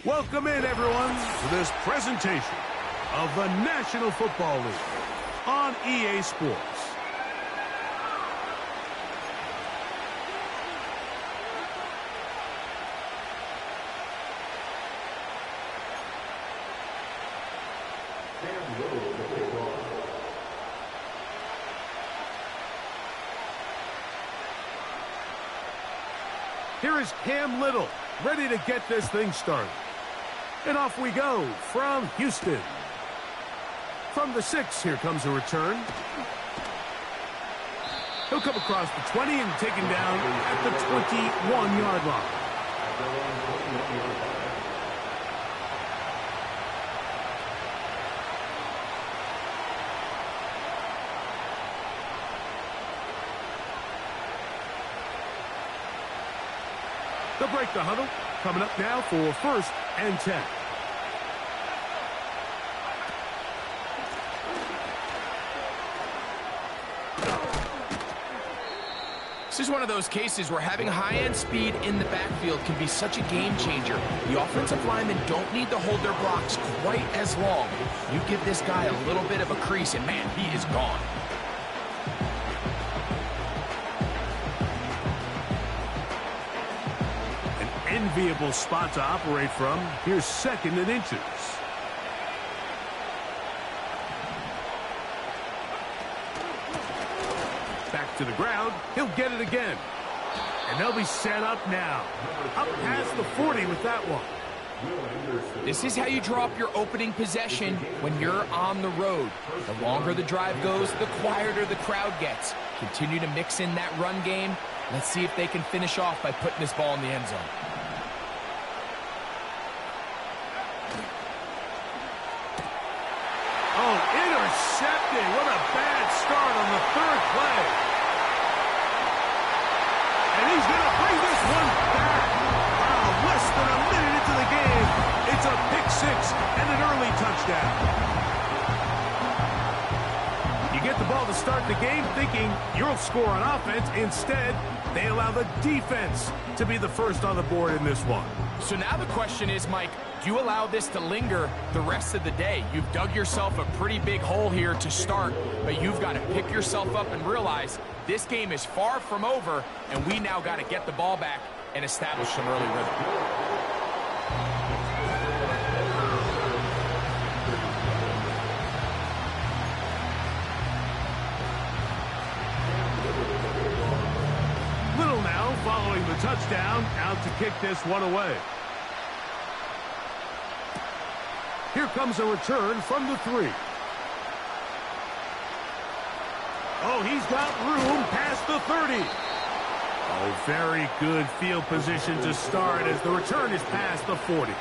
Welcome in, everyone, to this presentation of the National Football League on EA Sports. Here is Cam Little, ready to get this thing started. And off we go from Houston. From the 6, here comes a return. He'll come across the 20 and taken down at the 21-yard line. They'll break the huddle. Coming up now for 1st and 10. This is one of those cases where having high-end speed in the backfield can be such a game changer. The offensive linemen don't need to hold their blocks quite as long. You give this guy a little bit of a crease, and man, he is gone. Enviable spot to operate from. Here's 2nd and inches. Back to the ground. He'll get it again. And they'll be set up now. Up past the 40 with that one. This is how you draw up your opening possession when you're on the road. The longer the drive goes, the quieter the crowd gets. Continue to mix in that run game. Let's see if they can finish off by putting this ball in the end zone. Oh, intercepted. What a bad start on the 3rd play. And he's going to bring this one back. Wow, less than a minute into the game. It's a pick 6 and an early touchdown. You get the ball to start the game thinking you'll score on offense. Instead, they allow the defense to be the first on the board in this one. So now the question is, Mike, do you allow this to linger the rest of the day? You've dug yourself a pretty big hole here to start, but you've got to pick yourself up and realize this game is far from over, and we now got to get the ball back and establish some early rhythm. Little now following the touchdown, out to kick this one away. Here comes a return from the 3. Oh, he's got room past the 30. Oh, very good field position to start as the return is past the 40.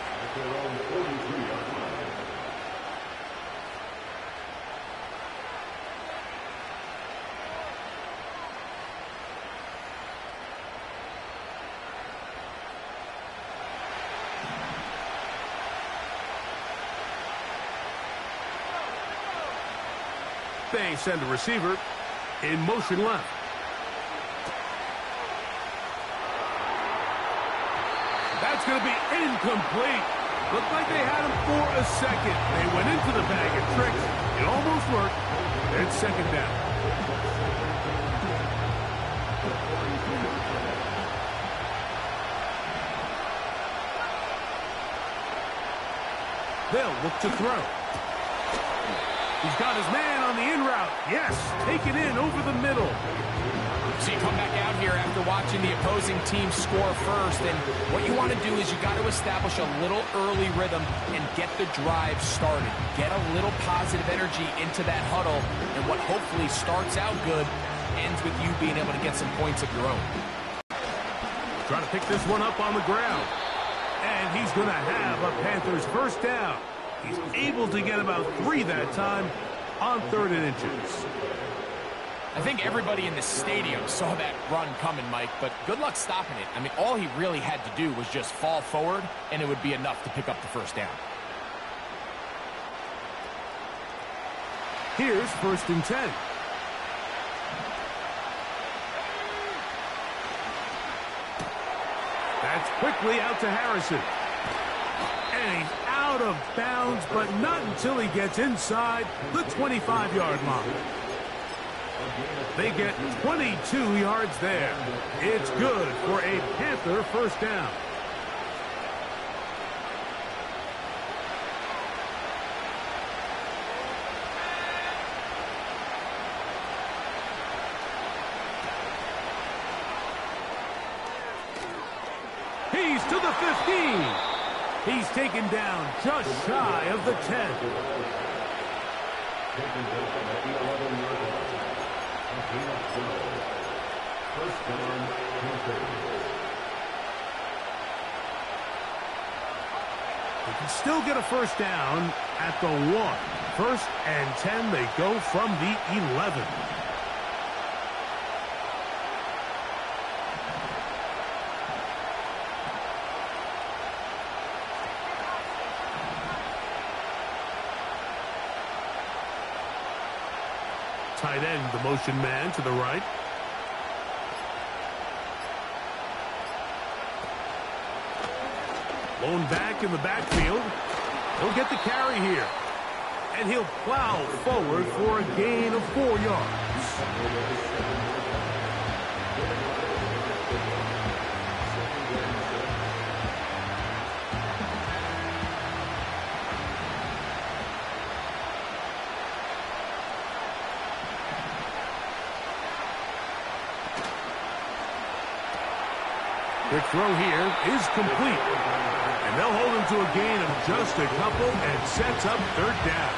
They send a receiver in motion left. That's going to be incomplete. Looked like they had him for a second. They went into the bag of tricks. It almost worked. It's 2nd down. They'll look to throw. He's got his man on the in route. Yes, take it in over the middle. So you come back out here after watching the opposing team score first, and what you want to do is you got to establish a little early rhythm and get the drive started. Get a little positive energy into that huddle, and what hopefully starts out good ends with you being able to get some points of your own. Trying to pick this one up on the ground. And he's going to have a Panthers 1st down. He's able to get about 3 that time on 3rd and inches. I think everybody in the stadium saw that run coming, Mike, but good luck stopping it. I mean, all he really had to do was just fall forward, and it would be enough to pick up the 1st down. Here's 1st and 10. That's quickly out to Harrison. And he's out of bounds, but not until he gets inside the 25-yard line. They get 22 yards there. It's good for a Panther first down. He's to the 15. He's taken down just shy of the 10. They can still get a first down at the 1. 1st and 10, they go from the 11. Tight end, the motion man to the right. Blown back in the backfield. He'll get the carry here. And he'll plow forward for a gain of 4 yards. Quick throw here is complete. And they'll hold him to a gain of just a couple and sets up 3rd down.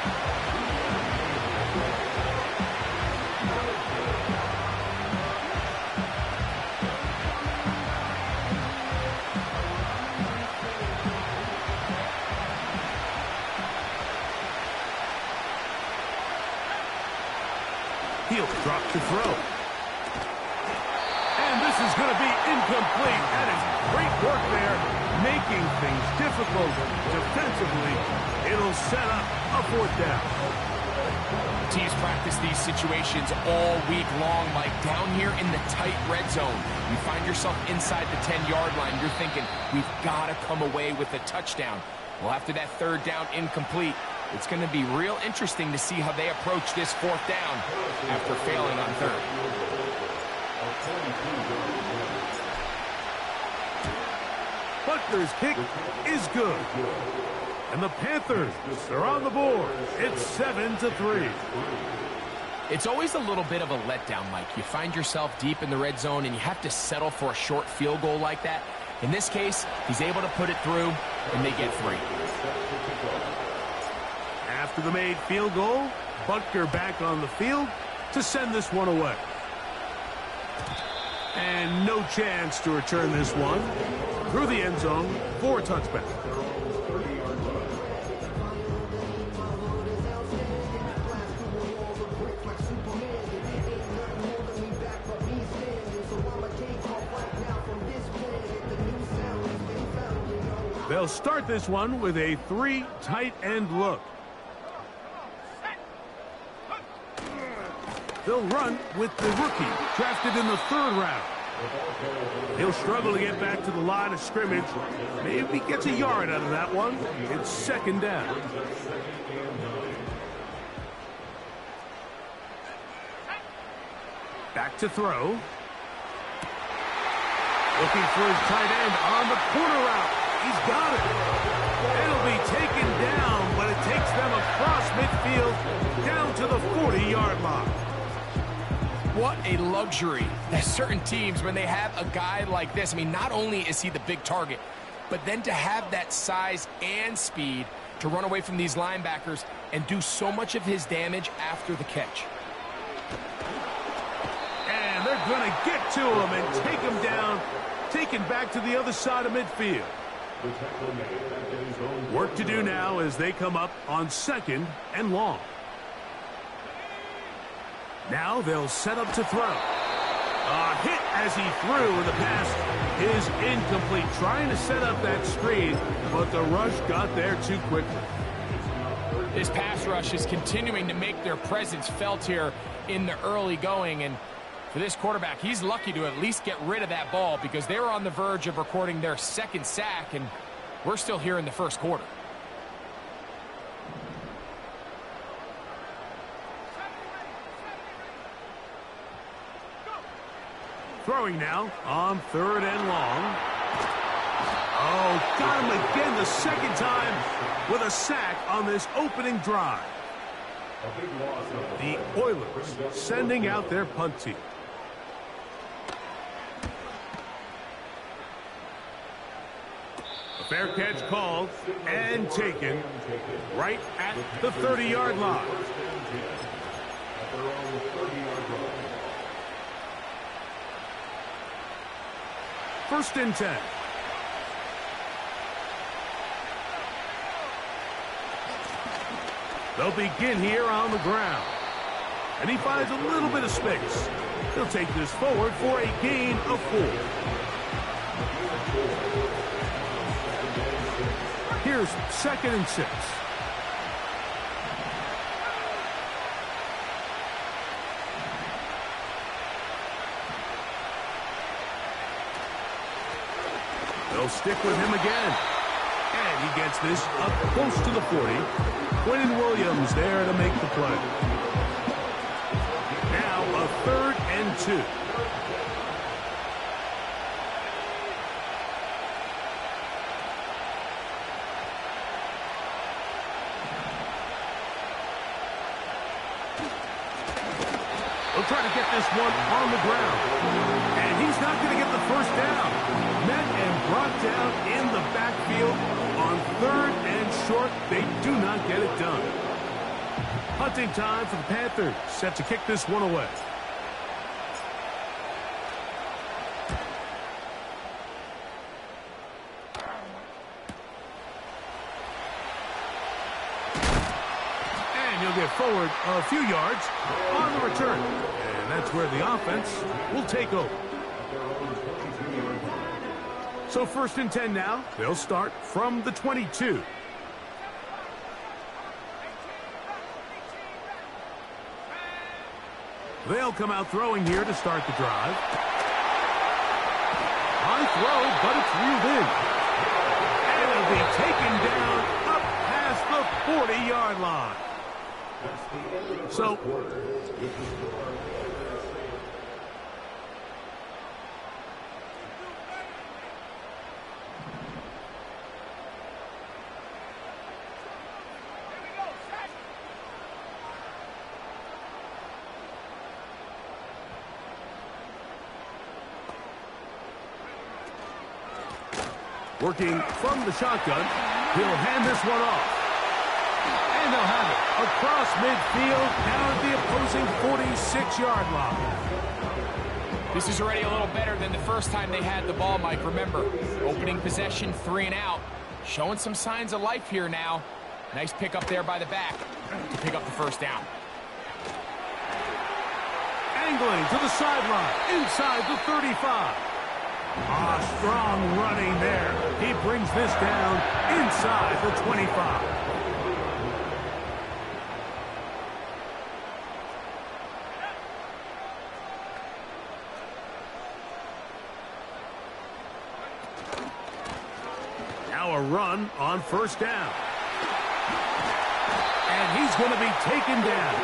He'll drop to throw. And this is going to be incomplete. That is great work there, making things difficult defensively. It'll set up a 4th down. Teams practice these situations all week long, Mike. Down here in the tight red zone, you find yourself inside the 10-yard line. You're thinking, we've got to come away with a touchdown. Well, after that 3rd down incomplete, it's going to be real interesting to see how they approach this 4th down after failing on 3rd. Butler's kick is good. And the Panthers are on the board. It's 7-3. It's always a little bit of a letdown, Mike. You find yourself deep in the red zone and you have to settle for a short field goal like that. In this case, he's able to put it through, and they get 3. After the made field goal, Butker back on the field to send this one away. And no chance to return this one through the end zone for a touchback. They'll start this one with a 3 tight end look. They'll run with the rookie, drafted in the 3rd round. He'll struggle to get back to the line of scrimmage. Maybe gets a yard out of that one. It's 2nd down. Back to throw. Looking for his tight end on the corner route. He's got it. It'll be taken down, but it takes them across midfield down to the 40-yard line. What a luxury that certain teams, when they have a guy like this, I mean, not only is he the big target, but then to have that size and speed to run away from these linebackers and do so much of his damage after the catch. And they're going to get to him and take him down, taken back to the other side of midfield. Work to do now as they come up on 2nd and long. Now they'll set up to throw. A hit as he threw, and the pass is incomplete. Trying to set up that screen, but the rush got there too quickly. This pass rush is continuing to make their presence felt here in the early going, and for this quarterback, he's lucky to at least get rid of that ball because they were on the verge of recording their 2nd sack, and We're still here in the first quarter. Throwing now on 3rd and long. Oh, got him again the second time with a sack on this opening drive. The Oilers sending out their punt team. A fair catch called and taken right at the 30-yard line. First and 10. They'll begin here on the ground. And he finds a little bit of space. He'll take this forward for a gain of 4. Here's 2nd and 6. They'll stick with him again. And he gets this up close to the 40. Quinn Williams there to make the play. Now a 3rd and 2. They'll try to get this one on the ground. And he's not going to get the first down. Met and brought down in the backfield on 3rd and short. They do not get it done. Hunting time for the Panthers. Set to kick this one away. And he'll get forward a few yards on the return. And that's where the offense will take over. So 1st and 10 now. They'll start from the 22. They'll come out throwing here to start the drive. High throw, but it's reeled in. And it'll be taken down up past the 40-yard line. So working from the shotgun, he'll hand this one off. And they'll have it across midfield down at the opposing 46-yard line. This is already a little better than the first time they had the ball, Mike. Remember, opening possession, 3 and out. Showing some signs of life here now. Nice pick up there by the back to pick up the first down. Angling to the sideline, inside the 35. Strong running there. He brings this down inside the 25. Now a run on 1st down. And he's going to be taken down.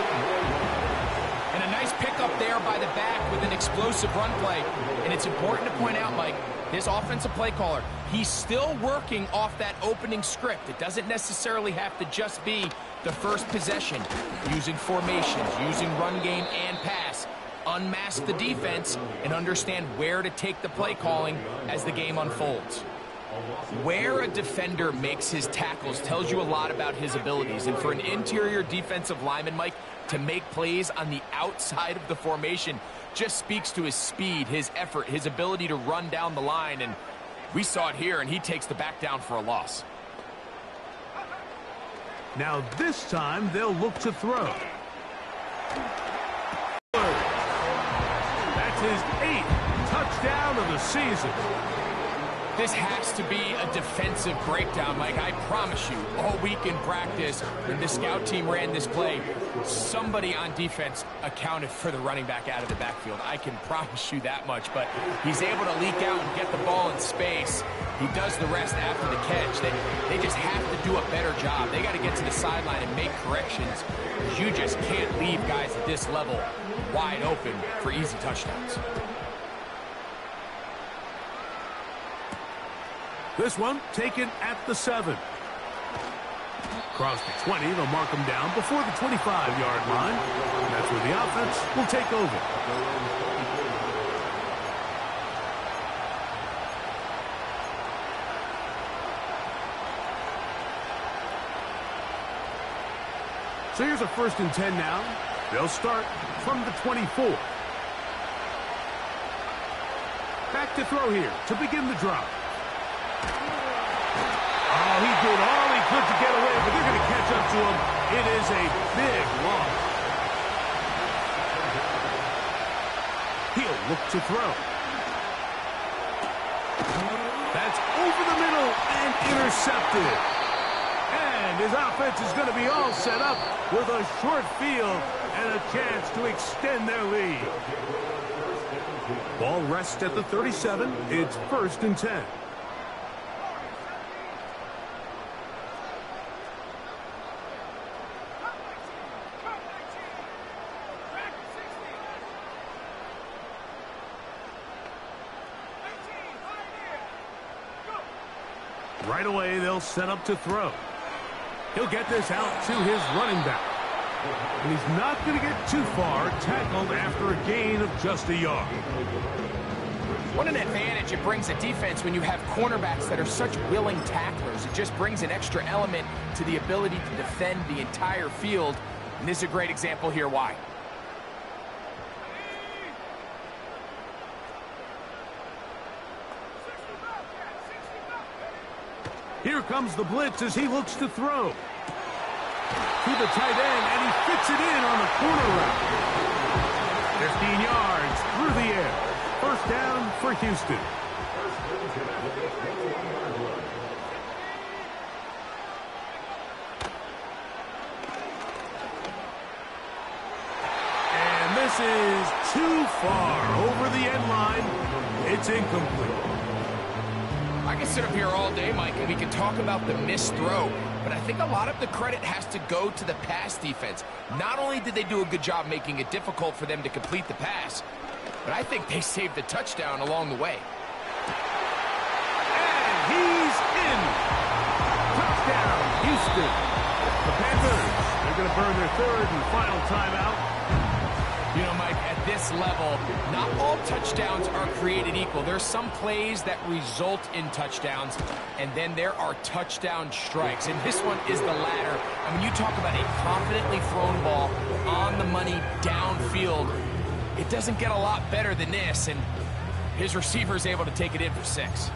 And a nice pickup there by the back with an explosive run play. And it's important to point out, Mike, this offensive play caller, he's still working off that opening script. It doesn't necessarily have to just be the first possession. Using formations, using run game and pass. Unmask the defense and understand where to take the play calling as the game unfolds. Where a defender makes his tackles tells you a lot about his abilities. And for an interior defensive lineman, Mike, to make plays on the outside of the formation just speaks to his speed, his effort, his ability to run down the line. And we saw it here, and he takes the back down for a loss. Now this time they'll look to throw. That's his 8th touchdown of the season. This has to be a defensive breakdown, Mike. I promise you, all week in practice, when the scout team ran this play, somebody on defense accounted for the running back out of the backfield. I can promise you that much, but he's able to leak out and get the ball in space. He does the rest after the catch. They just have to do a better job. They got to get to the sideline and make corrections, because you just can't leave guys at this level wide open for easy touchdowns. This one taken at the 7. Across the 20, they'll mark him down before the 25-yard line. And that's where the offense will take over. So here's a 1st and 10 now. They'll start from the 24. Back to throw here to begin the drive. Oh, he did all he could to get away, but they're going to catch up to him. It is a big loss. He'll look to throw. That's over the middle and intercepted. And his offense is going to be all set up with a short field and a chance to extend their lead. Ball rests at the 37. It's 1st and 10. Right away, they'll set up to throw. He'll get this out to his running back. And he's not going to get too far, tackled after a gain of just a yard. What an advantage it brings a defense when you have cornerbacks that are such willing tacklers. It just brings an extra element to the ability to defend the entire field. And this is a great example here why. Here comes the blitz as he looks to throw. To the tight end, and he fits it in on the corner route. 15 yards through the air. 1st down for Houston. And this is too far over the end line. It's incomplete. I can sit up here all day, Mike, and we can talk about the missed throw, but I think a lot of the credit has to go to the pass defense. Not only did they do a good job making it difficult for them to complete the pass, but I think they saved the touchdown along the way. And he's in. Touchdown, Houston. The Panthers, they're going to burn their 3rd and final timeout. You know, Mike, at this level, not all touchdowns are created equal. There's some plays that result in touchdowns, and then there are touchdown strikes. And this one is the latter. And when you talk about a confidently thrown ball on the money downfield, it doesn't get a lot better than this. And his receiver is able to take it in for 6.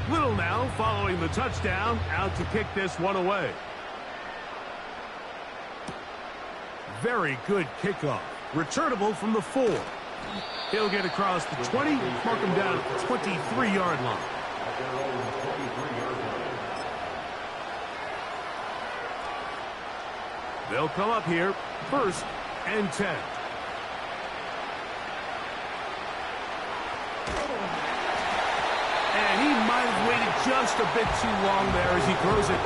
Little now following the touchdown, out to kick this one away. Very good kickoff. Returnable from the 4. He'll get across the 20, mark him down at the 23-yard line. They'll come up here, 1st and 10. And he might have waited just a bit too long there as he throws it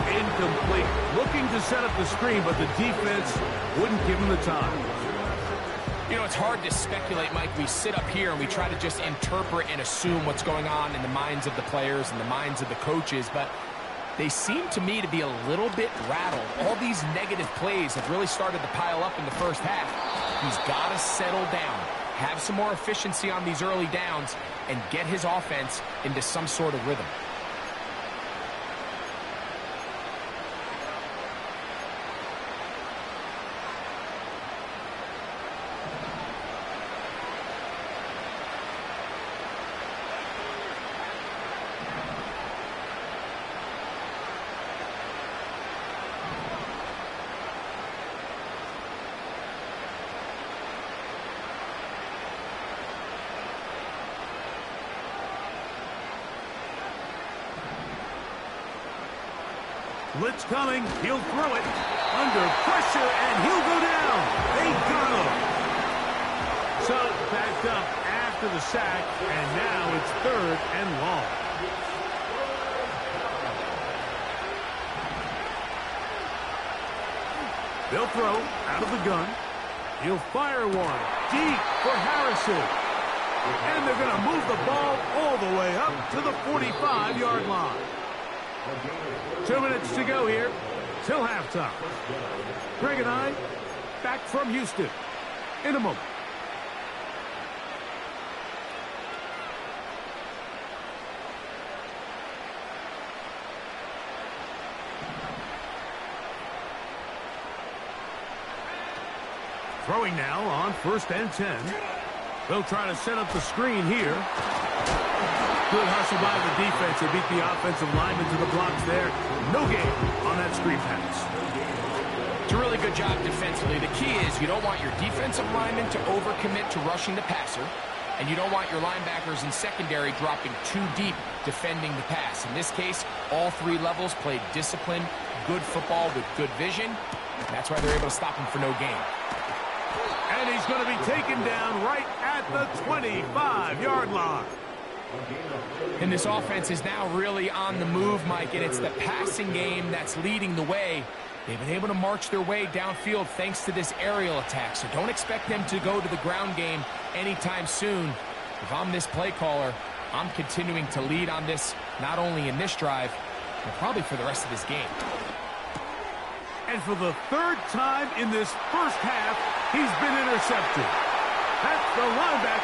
incomplete. Looking to set up the screen, but the defense wouldn't give him the time. You know, it's hard to speculate, Mike. We sit up here and we try to just interpret and assume what's going on in the minds of the players and the minds of the coaches, but they seem to me to be a little bit rattled. All these negative plays have really started to pile up in the first half. He's got to settle down, have some more efficiency on these early downs, and get his offense into some sort of rhythm. Blitz coming. He'll throw it. Under pressure, and he'll go down. They got him. So, backed up after the sack, and now it's 3rd and long. They'll throw out of the gun. He'll fire one deep for Harrison. And they're going to move the ball all the way up to the 45-yard line. 2 minutes to go here till halftime. Greg and I back from Houston in a moment. Throwing now on 1st and 10. They'll try to set up the screen here. Good hustle by the defense. They beat the offensive lineman to the blocks there. No gain on that screen pass. It's a really good job defensively. The key is you don't want your defensive lineman to overcommit to rushing the passer, and you don't want your linebackers in secondary dropping too deep defending the pass. In this case, all 3 levels played disciplined, good football with good vision. That's why they're able to stop him for no gain. And he's going to be taken down right at the 25-yard line. And this offense is now really on the move, Mike, and it's the passing game that's leading the way. They've been able to march their way downfield thanks to this aerial attack, so don't expect them to go to the ground game anytime soon. If I'm this play caller, I'm continuing to lead on this, not only in this drive, but probably for the rest of this game. And for the 3rd time in this first half, he's been intercepted. That's the linebacker.